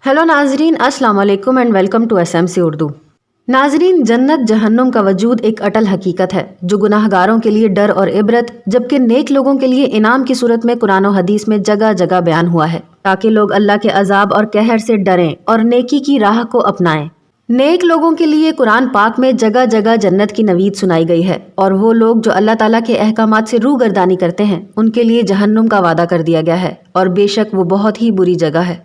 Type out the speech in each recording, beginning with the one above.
Hello नाजरीन, अस्सलाम वालेकुम and welcome to SMC Urdu. नाजरीन, जन्नत जहन्नुम का वजूद एक अटल हकीकत है जो गुनाहगारों के लिए डर और इबरत, जबकि नेक लोगों के लिए इनाम की सूरत में कुरान और हदीस में जगह जगह बयान हुआ है, ताकि लोग अल्लाह के अजाब और कहर से डरें और नेकी की राह को अपनाएं। नेक लोगों के लिए कुरान पाक में जगह जगह जन्नत की नवीद सुनाई गई है, और वो लोग जो अल्लाह ताला के अहकामात से रूगर्दानी करते हैं उनके लिए जहन्नुम का वादा कर दिया गया है, और बेशक वो बहुत ही बुरी जगह है।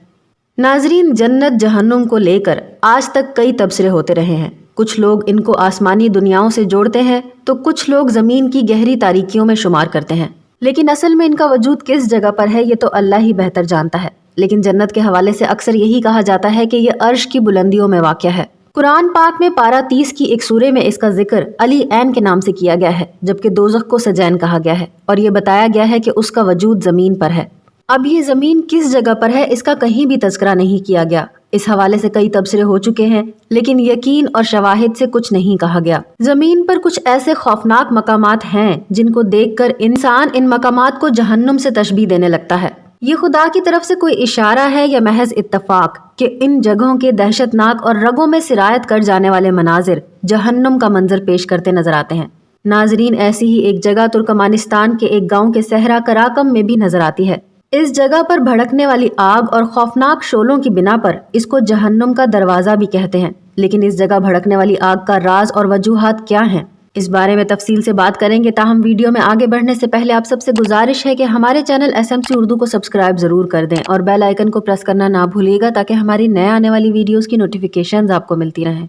नाजरीन, जन्नत जहन्नुम को लेकर आज तक कई तबसरे होते रहे हैं। कुछ लोग इनको आसमानी दुनियाओं से जोड़ते हैं तो कुछ लोग ज़मीन की गहरी तारीकियों में शुमार करते हैं, लेकिन असल में इनका वजूद किस जगह पर है ये तो अल्लाह ही बेहतर जानता है। लेकिन जन्नत के हवाले से अक्सर यही कहा जाता है कि ये अर्श की बुलंदियों में वाक़या है। कुरान पाक में पारा 30 की एक सूरे में इसका जिक्र अली ऐन के नाम से किया गया है, जबकि दोज़ख को सजैन कहा गया है, और ये बताया गया है कि उसका वजूद ज़मीन पर है। अब ये ज़मीन किस जगह पर है इसका कहीं भी तज़किरा नहीं किया गया। इस हवाले से कई तबसरे हो चुके हैं, लेकिन यकीन और शवाहिद से कुछ नहीं कहा गया। ज़मीन पर कुछ ऐसे खौफनाक मकामात हैं जिनको देखकर इंसान इन मकामात को जहन्नुम से तशबीह देने लगता है। ये खुदा की तरफ से कोई इशारा है या महज इत्तफाक कि इन जगहों के दहशतनाक और रगों में सिरायत कर जाने वाले मनाजिर जहन्नुम का मंजर पेश करते नजर आते हैं। नाजरीन, ऐसी ही एक जगह तुर्कमानिस्तान के एक गाँव के सहरा कराकम में भी नजर आती है। इस जगह पर भड़कने वाली आग और खौफनाक शोलों की बिना पर इसको जहन्नुम का दरवाज़ा भी कहते हैं। लेकिन इस जगह भड़कने वाली आग का राज और वजूहात क्या हैं, इस बारे में तफसील से बात करेंगे। ताहम वीडियो में आगे बढ़ने से पहले आप सबसे गुजारिश है कि हमारे चैनल SMC उर्दू को सब्सक्राइब ज़रूर कर दें और बेल आइकन को प्रेस करना ना भूलिएगा, ताकि हमारी नए आने वाली वीडियोज़ की नोटिफिकेशंस आपको मिलती रहें।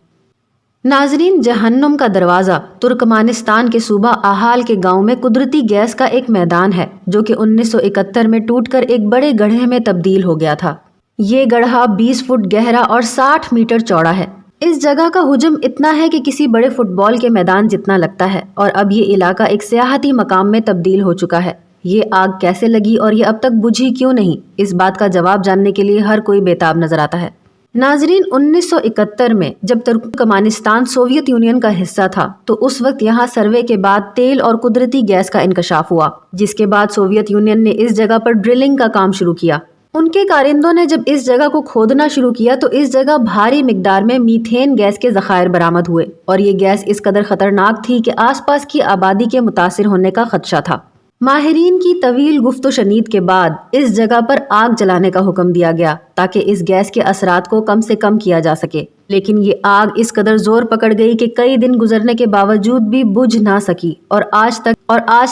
नाजरीन, जहन्नुम का दरवाज़ा तुर्कमानिस्तान के सूबा आहाल के गांव में कुदरती गैस का एक मैदान है, जो कि 1971 में टूटकर एक बड़े गड्ढे में तब्दील हो गया था। ये गड्ढा 20 फुट गहरा और 60 मीटर चौड़ा है। इस जगह का हुजम इतना है कि किसी बड़े फुटबॉल के मैदान जितना लगता है, और अब ये इलाका एक सियाहती मकाम में तब्दील हो चुका है। ये आग कैसे लगी और ये अब तक बुझी क्यों नहीं, इस बात का जवाब जानने के लिए हर कोई बेताब नजर आता है। नाजरीन, 1971 में जब तुर्कमानिस्तान सोवियत यूनियन का हिस्सा था तो उस वक्त यहाँ सर्वे के बाद तेल और कुदरती गैस का इंकशाफ हुआ, जिसके बाद सोवियत यूनियन ने इस जगह पर ड्रिलिंग का काम शुरू किया। उनके कारिंदों ने जब इस जगह को खोदना शुरू किया तो इस जगह भारी मिकदार में मीथेन गैस के ज़खायर बरामद हुए, और ये गैस इस कदर खतरनाक थी कि आसपास की आबादी के मुतासिर होने का खदशा था। माहिरीन की तवील गुफ्तो शनीद के बाद इस जगह पर आग जलाने का हुक्म दिया गया, ताकि इस गैस के असरात को कम से कम किया जा सके। लेकिन ये आग इस कदर जोर पकड़ गई कि कई दिन गुजरने के बावजूद भी बुझ ना सकी, और आज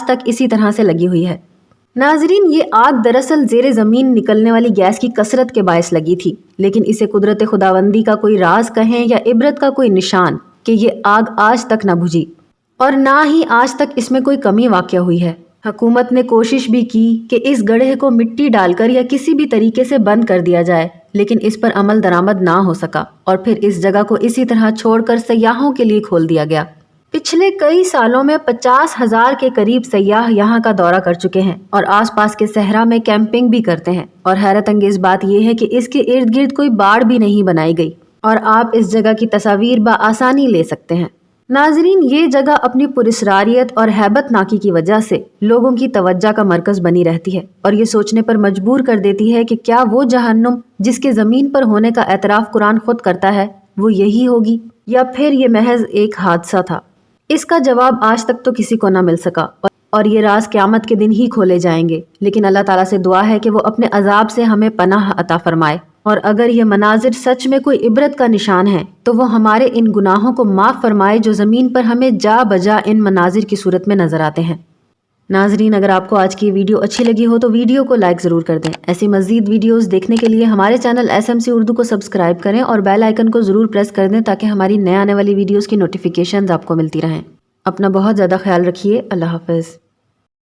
तक इसी तरह से लगी हुई है। नाजरीन, ये आग दरअसल जेरे ज़मीन निकलने वाली गैस की कसरत के बायस लगी थी, लेकिन इसे कुदरत खुदावंदी का कोई राज कहें या इबरत का कोई निशान कि ये आग आज तक न बुझी, और ना ही आज तक इसमें कोई कमी वाक़या हुई है। हुकूमत ने कोशिश भी की कि इस गड्ढे को मिट्टी डालकर या किसी भी तरीके से बंद कर दिया जाए, लेकिन इस पर अमल दरामद ना हो सका, और फिर इस जगह को इसी तरह छोड़कर सयाहों के लिए खोल दिया गया। पिछले कई सालों में 50,000 के करीब सयाह यहाँ का दौरा कर चुके हैं और आसपास के सहरा में कैंपिंग भी करते हैं। और हैरत अंगेज बात यह है कि इसके इर्द गिर्द कोई बाड़ भी नहीं बनाई गई, और आप इस जगह की तस्वीर बआसानी ले सकते हैं। नाजरीन, ये जगह अपनी पुरस्रारियत और हैबतनाकी की वजह से लोगों की तवज्जो का मरकज बनी रहती है, और ये सोचने पर मजबूर कर देती है कि क्या वो जहन्नुम जिसके ज़मीन पर होने का एतराफ़ कुरान खुद करता है वो यही होगी, या फिर ये महज एक हादसा था। इसका जवाब आज तक तो किसी को ना मिल सका, और ये राज क़यामत के दिन ही खोले जाएंगे। लेकिन अल्लाह ताला से दुआ है कि वो अपने अजाब से हमें पनाह अता फरमाए, और अगर ये मनाजिर सच में कोई इबरत का निशान है तो वो हमारे इन गुनाहों को माफ़ फरमाए जो ज़मीन पर हमें जा बजा इन मनाजिर की सूरत में नज़र आते हैं। नाजरीन, अगर आपको आज की वीडियो अच्छी लगी हो तो वीडियो को लाइक ज़रूर कर दें। ऐसी मज़ीद वीडियोस देखने के लिए हमारे चैनल SMC उर्दू को सब्सक्राइब करें और बेल आइकन को ज़रूर प्रेस कर दें, ताकि हमारी नए आने वाली वीडियोज़ की नोटिफिकेशंस आपको मिलती रहें। अपना बहुत ज़्यादा ख्याल रखिए। अल्लाह हाफ़िज़।